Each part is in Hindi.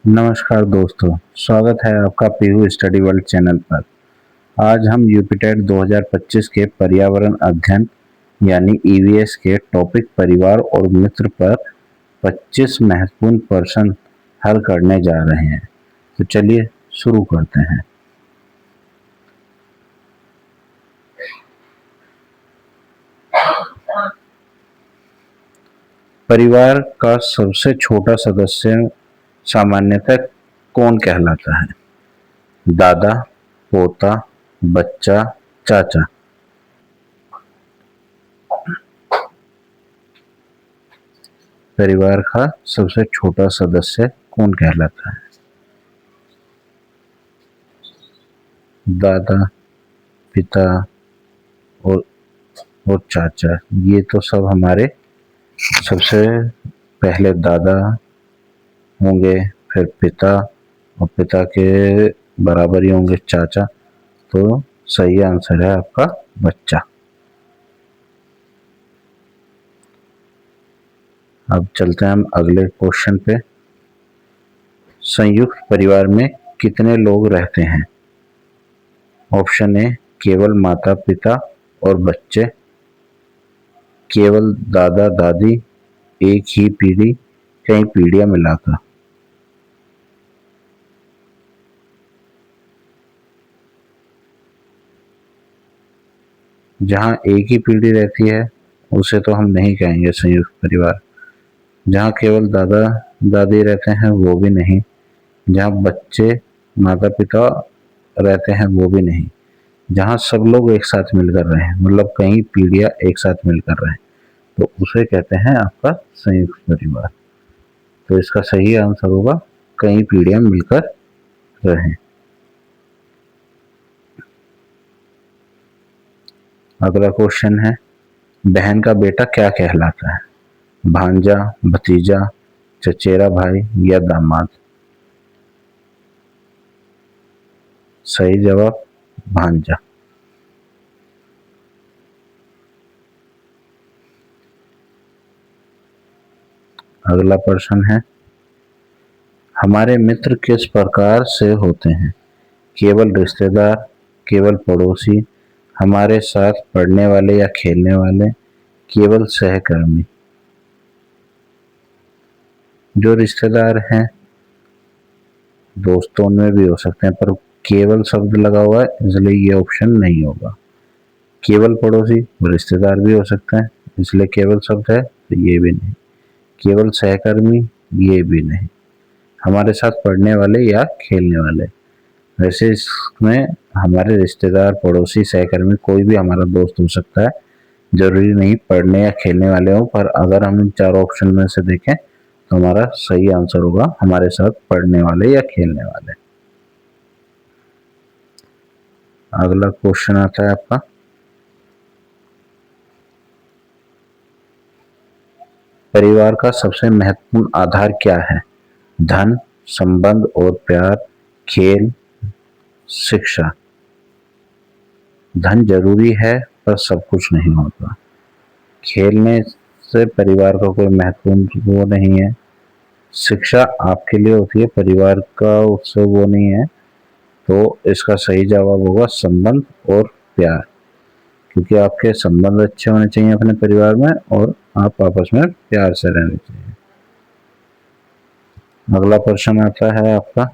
नमस्कार दोस्तों, स्वागत है आपका पीहू स्टडी वर्ल्ड चैनल पर। आज हम यूपीटेट 2025 के पर्यावरण अध्ययन यानी ईवीएस के टॉपिक परिवार और मित्र पर 25 महत्वपूर्ण प्रश्न हल करने जा रहे हैं। तो चलिए शुरू करते हैं। परिवार का सबसे छोटा सदस्य सामान्यतः कौन कहलाता है? दादा, पोता, बच्चा, चाचा। परिवार का सबसे छोटा सदस्य कौन कहलाता है? दादा, पिता और चाचा। ये तो सब हमारे सबसे पहले दादा होंगे, फिर पिता और पिता के बराबर ही होंगे चाचा। तो सही आंसर है आपका बच्चा। अब चलते हैं हम अगले क्वेश्चन पे। संयुक्त परिवार में कितने लोग रहते हैं? ऑप्शन ए केवल माता पिता और बच्चे, केवल दादा दादी, एक ही पीढ़ी, कई पीढ़ियां मिलाकर। जहां एक ही पीढ़ी रहती है उसे तो हम नहीं कहेंगे संयुक्त परिवार। जहां केवल दादा दादी रहते हैं वो भी नहीं, जहां बच्चे माता पिता रहते हैं वो भी नहीं, जहां सब लोग एक साथ मिलकर रहे हैं, मतलब कई पीढ़ियां एक साथ मिलकर रहे, तो उसे कहते हैं आपका संयुक्त परिवार। तो इसका सही आंसर होगा कई पीढ़ियां मिलकर रहें। अगला क्वेश्चन है, बहन का बेटा क्या कहलाता है? भांजा, भतीजा, चचेरा भाई या दामाद। सही जवाब भांजा। अगला प्रश्न है, हमारे मित्र किस प्रकार से होते हैं? केवल रिश्तेदार, केवल पड़ोसी, हमारे साथ पढ़ने वाले या खेलने वाले, केवल सहकर्मी। जो रिश्तेदार हैं दोस्तों में भी हो सकते हैं, पर केवल शब्द लगा हुआ है इसलिए ये ऑप्शन नहीं होगा। केवल पड़ोसी रिश्तेदार भी हो सकते हैं इसलिए केवल शब्द है, तो ये भी नहीं। केवल सहकर्मी ये भी नहीं। हमारे साथ पढ़ने वाले या खेलने वाले, वैसे इसमें हमारे रिश्तेदार, पड़ोसी, सहकर्मी कोई भी हमारा दोस्त हो सकता है, जरूरी नहीं पढ़ने या खेलने वाले हो। पर अगर हम इन चारों ऑप्शन में से देखें तो हमारा सही आंसर होगा हमारे साथ पढ़ने वाले या खेलने वाले। अगला क्वेश्चन आता है आपका, परिवार का सबसे महत्वपूर्ण आधार क्या है? धन, संबंध और प्यार, खेल, शिक्षा। धन जरूरी है पर सब कुछ नहीं होता। खेलने से परिवार का कोई महत्वपूर्ण वो नहीं है। शिक्षा आपके लिए होती है, परिवार का उससे वो नहीं है। तो इसका सही जवाब होगा संबंध और प्यार, क्योंकि आपके संबंध अच्छे होने चाहिए अपने परिवार में और आप आपस में प्यार से रहने चाहिए। अगला प्रश्न आता है आपका,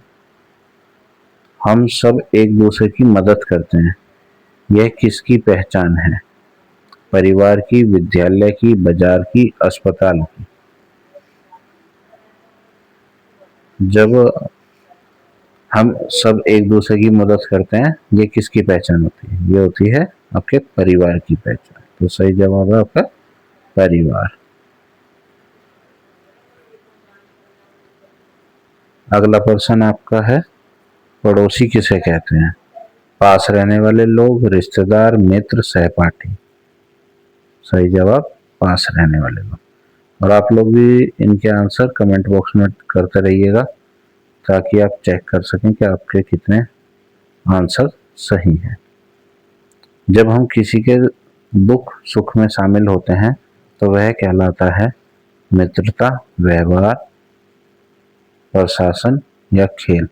हम सब एक दूसरे की मदद करते हैं, यह किसकी पहचान है? परिवार की, विद्यालय की, बाजार की, अस्पताल की। जब हम सब एक दूसरे की मदद करते हैं ये किसकी पहचान होती है? ये होती है आपके परिवार की पहचान। तो सही जवाब है आपका परिवार। अगला प्रश्न आपका है, पड़ोसी किसे कहते हैं? पास रहने वाले लोग, रिश्तेदार, मित्र, सहपाठी। सही जवाब पास रहने वाले लोग। और आप लोग भी इनके आंसर कमेंट बॉक्स में करते रहिएगा ताकि आप चेक कर सकें कि आपके कितने आंसर सही हैं। जब हम किसी के दुख सुख में शामिल होते हैं तो वह कहलाता है मित्रता, व्यवहार, प्रशासन या खेल?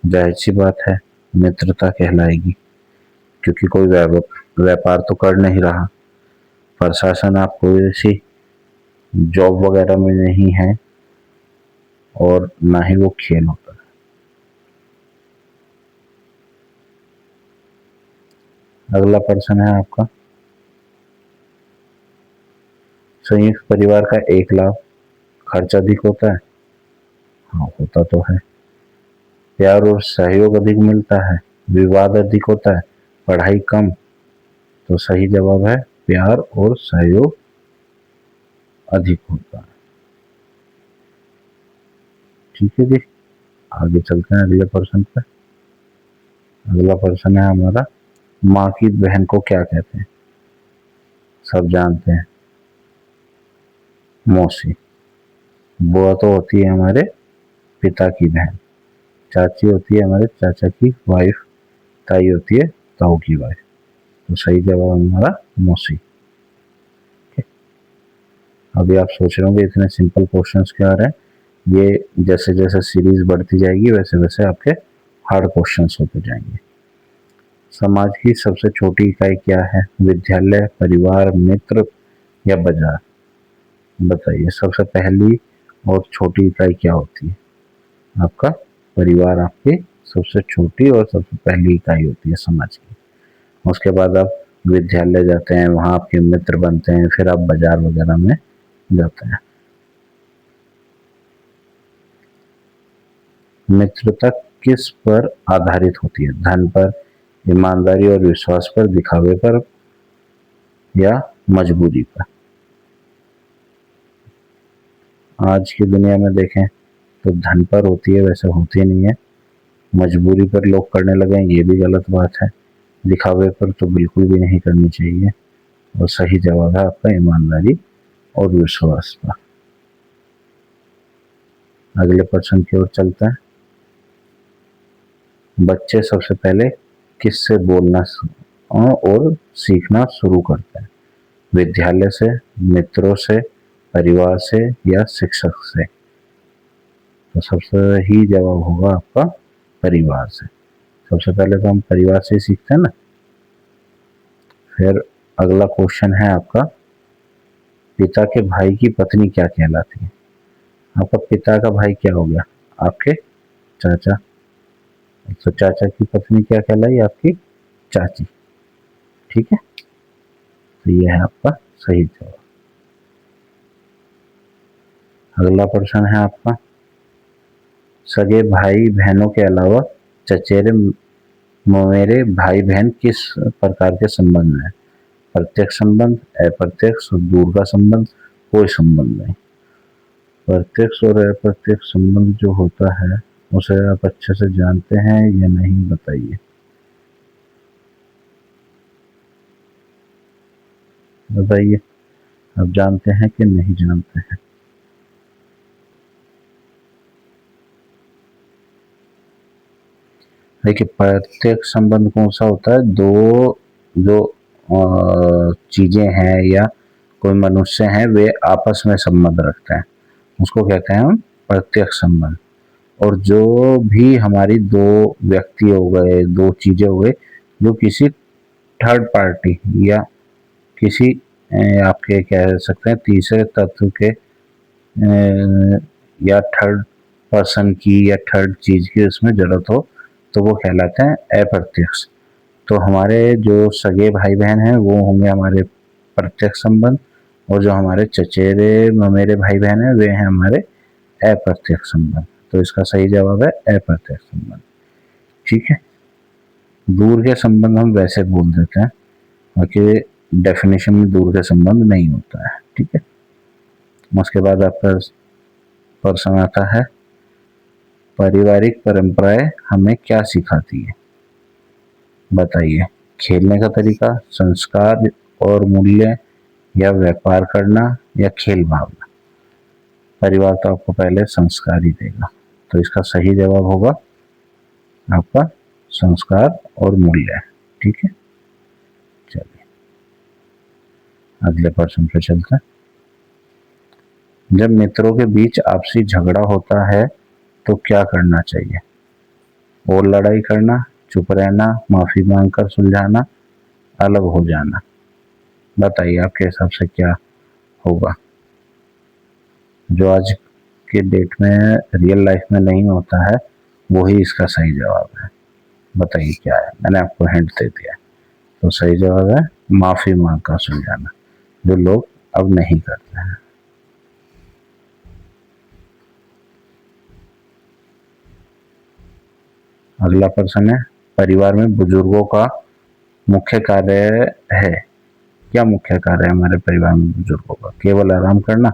जाहिर सी बात है मित्रता कहलाएगी, क्योंकि कोई व्यापार तो कर नहीं रहा, प्रशासन आपको ऐसी जॉब वगैरह में नहीं है, और ना ही वो खेल होता है। अगला प्रश्न है आपका, संयुक्त परिवार का एक लाभ, खर्च अधिक होता है? हाँ, होता तो है। प्यार और सहयोग अधिक मिलता है, विवाद अधिक होता है, पढ़ाई कम? तो सही जवाब है प्यार और सहयोग अधिक होता है। ठीक है जी, आगे चलते हैं अगले प्रश्न पर। अगला प्रश्न है हमारा, माँ की बहन को क्या कहते हैं? सब जानते हैं, मौसी। बुआ तो होती है हमारे पिता की बहन, चाची होती है हमारे चाचा की वाइफ, ताई होती है ताऊ की वाइफ। तो सही जवाब हमारा मौसी। अभी आप सोच रहे होंगे इतने सिंपल क्वेश्चंस क्यों आ रहे हैं? ये जैसे जैसे सीरीज बढ़ती जाएगी वैसे वैसे आपके हार्ड क्वेश्चंस होते जाएंगे। समाज की सबसे छोटी इकाई क्या है? विद्यालय, परिवार, मित्र या बाजार? बताइए, सबसे पहली और छोटी इकाई क्या होती है? आपका परिवार आपकी सबसे छोटी और सबसे पहली इकाई होती है समाज की। उसके बाद आप विद्यालय जाते हैं, वहां आपके मित्र बनते हैं, फिर आप बाजार वगैरह में जाते हैं। मित्रता किस पर आधारित होती है? धन पर, ईमानदारी और विश्वास पर, दिखावे पर या मजबूरी पर? आज की दुनिया में देखें तो धन पर होती है, वैसे होती नहीं है। मजबूरी पर लोग करने लगे हैं, ये भी गलत बात है। दिखावे पर तो बिल्कुल भी नहीं करनी चाहिए। और सही जवाब है आपका ईमानदारी और विश्वास पर। अगले प्रश्न की ओर चलते हैं। बच्चे सबसे पहले किससे बोलना और सीखना शुरू करते हैं? विद्यालय से, मित्रों से, परिवार से या शिक्षक से? तो सबसे ही जवाब होगा आपका परिवार से। सबसे पहले तो हम परिवार से ही सीखते हैं ना। फिर अगला क्वेश्चन है आपका, पिता के भाई की पत्नी क्या कहलाती है? आपका पिता का भाई क्या हो गया? आपके चाचा। तो चाचा की पत्नी क्या कहलाई? आपकी चाची। ठीक है, तो ये है आपका सही जवाब। अगला प्रश्न है आपका, सगे भाई बहनों के अलावा चचेरे ममेरे भाई बहन किस प्रकार के संबंध में है? प्रत्यक्ष संबंध, अप्रत्यक्ष, दूर का संबंध, कोई संबंध नहीं। प्रत्यक्ष और अप्रत्यक्ष संबंध जो होता है उसे आप अच्छे से जानते हैं या नहीं, बताइए। बताइए, आप जानते हैं कि नहीं जानते हैं? देखिए, प्रत्यक्ष संबंध कौन सा होता है? दो जो चीजें हैं या कोई मनुष्य हैं वे आपस में संबंध रखते हैं, उसको कहते हैं हम प्रत्यक्ष संबंध। और जो भी हमारी दो व्यक्ति हो गए, दो चीजें हो गई जो किसी थर्ड पार्टी या किसी आपके कह सकते हैं तीसरे तत्व के या थर्ड पर्सन की या थर्ड चीज की उसमें जरूरत हो, तो वो कहलाते हैं अप्रत्यक्ष। तो हमारे जो सगे भाई बहन हैं वो होंगे हमारे प्रत्यक्ष संबंध, और जो हमारे चचेरे ममेरे भाई बहन हैं वे हैं हमारे अप्रत्यक्ष संबंध। तो इसका सही जवाब है अप्रत्यक्ष संबंध। ठीक है, दूर के संबंध हम वैसे बोल देते हैं, बाकी डेफिनेशन में दूर का संबंध नहीं होता है। ठीक है, उसके बाद आपका प्रश्न आता है, पारिवारिक परंपराएं हमें क्या सिखाती है? बताइए, खेलने का तरीका, संस्कार और मूल्य, या व्यापार करना, या खेल भावना? परिवार तो आपको पहले संस्कार ही देगा, तो इसका सही जवाब होगा आपका संस्कार और मूल्य। ठीक है, चलिए अगले प्रश्न पे चलते हैं। जब मित्रों के बीच आपसी झगड़ा होता है तो क्या करना चाहिए? और लड़ाई करना, चुप रहना, माफी मांगकर सुलझाना, अलग हो जाना? बताइए आपके हिसाब से क्या होगा? जो आज के डेट में रियल लाइफ में नहीं होता है वही इसका सही जवाब है। बताइए क्या है? मैंने आपको हिंट दे दिया। तो सही जवाब है माफी मांगकर सुलझाना, जो लोग अब नहीं करते हैं। अगला प्रश्न है, परिवार में बुजुर्गों का मुख्य कार्य है। क्या मुख्य कार्य है हमारे परिवार में बुजुर्गों का? केवल आराम करना,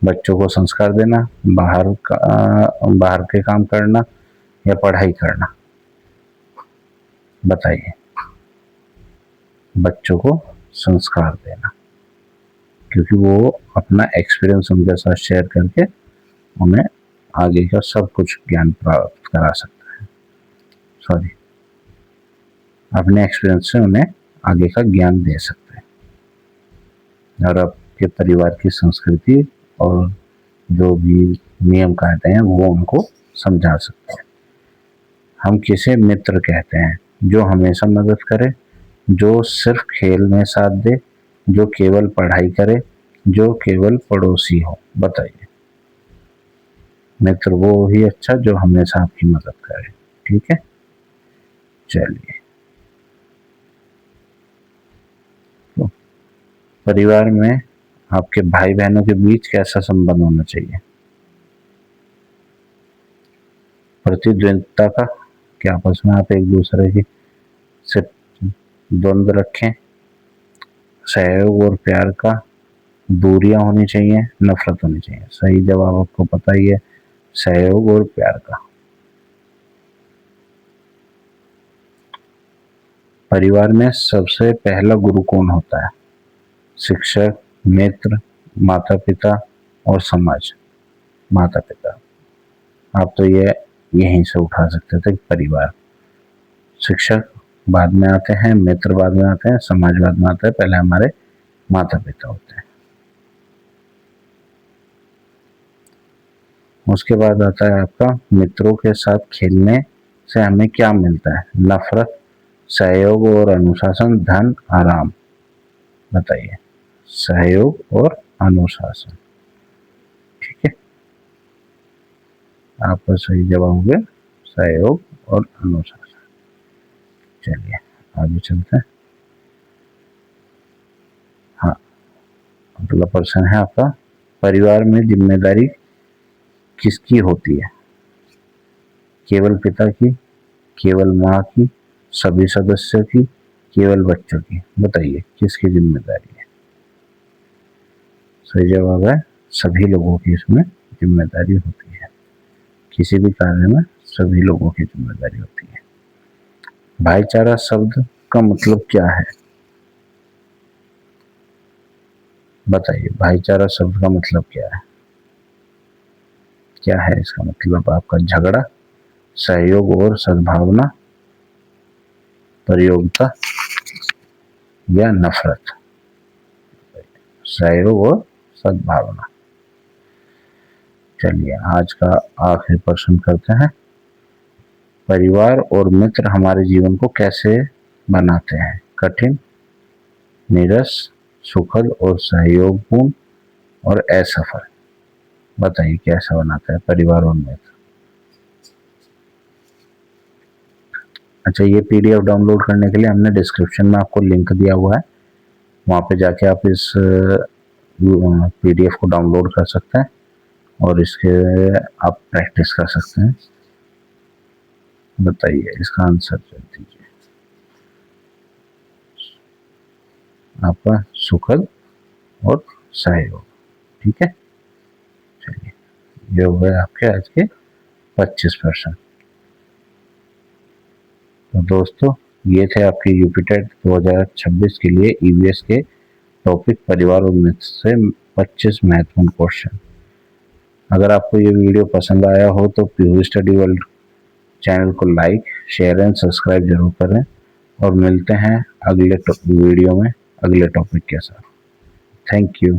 बच्चों को संस्कार देना, बाहर के काम करना या पढ़ाई करना? बताइए। बच्चों को संस्कार देना, क्योंकि वो अपना एक्सपीरियंस उनके साथ शेयर करके उन्हें आगे का सब कुछ ज्ञान प्राप्त करा सकता है। सॉरी, अपने एक्सपीरियंस से उन्हें आगे का ज्ञान दे सकते हैं और आपके परिवार की संस्कृति और जो भी नियम कायदे हैं वो उनको समझा सकते हैं। हम किसे मित्र कहते हैं? जो हमेशा मदद करे, जो सिर्फ खेल में साथ दे, जो केवल पढ़ाई करे, जो केवल पड़ोसी हो? बताइए। मित्र वो ही अच्छा जो हमेशा आपकी मदद करे। ठीक है, चलिए। तो परिवार में आपके भाई बहनों के बीच कैसा संबंध होना चाहिए? प्रतिद्वंद्विता का, कि आपस में आप एक दूसरे की से द्वंद्व रखें? सहयोग और प्यार का? दूरियां होनी चाहिए, नफरत होनी चाहिए? सही जवाब आपको पता ही है, सहयोग और प्यार का। परिवार में सबसे पहला गुरु कौन होता है? शिक्षक, मित्र, माता पिता और समाज? माता पिता। आप तो ये यहीं से उठा सकते थे, परिवार। शिक्षक बाद में आते हैं, मित्र बाद में आते हैं, समाज बाद में आता है, पहले हमारे माता पिता होते हैं। उसके बाद आता है आपका, मित्रों के साथ खेलने से हमें क्या मिलता है? नफरत, सहयोग और अनुशासन, धन, आराम? बताइए। सहयोग और अनुशासन। ठीक है, आपका सही जवाब हो गया सहयोग और अनुशासन। चलिए आगे चलते हैं। हाँ, अगला प्रश्न है आपका, परिवार में जिम्मेदारी किसकी होती है? केवल पिता की, केवल माँ की, सभी सदस्यों की, केवल बच्चों की? बताइए किसकी जिम्मेदारी है? सही जवाब है सभी लोगों की इसमें जिम्मेदारी होती है। किसी भी कार्य में सभी लोगों की जिम्मेदारी होती है। भाईचारा शब्द का मतलब क्या है? बताइए, भाईचारा शब्द का मतलब क्या है? क्या है इसका मतलब आपका? झगड़ा, सहयोग और सद्भावना, प्रयोगता या नफरत? सहयोग और सद्भावना। चलिए आज का आखिरी प्रश्न करते हैं, परिवार और मित्र हमारे जीवन को कैसे बनाते हैं? कठिन, नीरस, सुखद और सहयोगपूर्ण और असफल? बताइए कैसा बनाता है परिवार और मित्र? अच्छा, ये पीडीएफ डाउनलोड करने के लिए हमने डिस्क्रिप्शन में आपको लिंक दिया हुआ है, वहाँ पे जाके आप इस पीडीएफ को डाउनलोड कर सकते हैं और इसके आप प्रैक्टिस कर सकते हैं। बताइए इसका आंसर दीजिए। आपका सुखद और सहयोग। ठीक है, चलिए ये हो गए आपके आज के 25%। तो दोस्तों ये थे आपके यूपी टेट 2026 के लिए ईवीएस के टॉपिक परिवार और मित्र से 25 महत्वपूर्ण क्वेश्चन। अगर आपको ये वीडियो पसंद आया हो तो पीयू स्टडी वर्ल्ड चैनल को लाइक, शेयर एंड सब्सक्राइब जरूर करें और मिलते हैं अगले वीडियो में अगले टॉपिक के साथ। Thank you.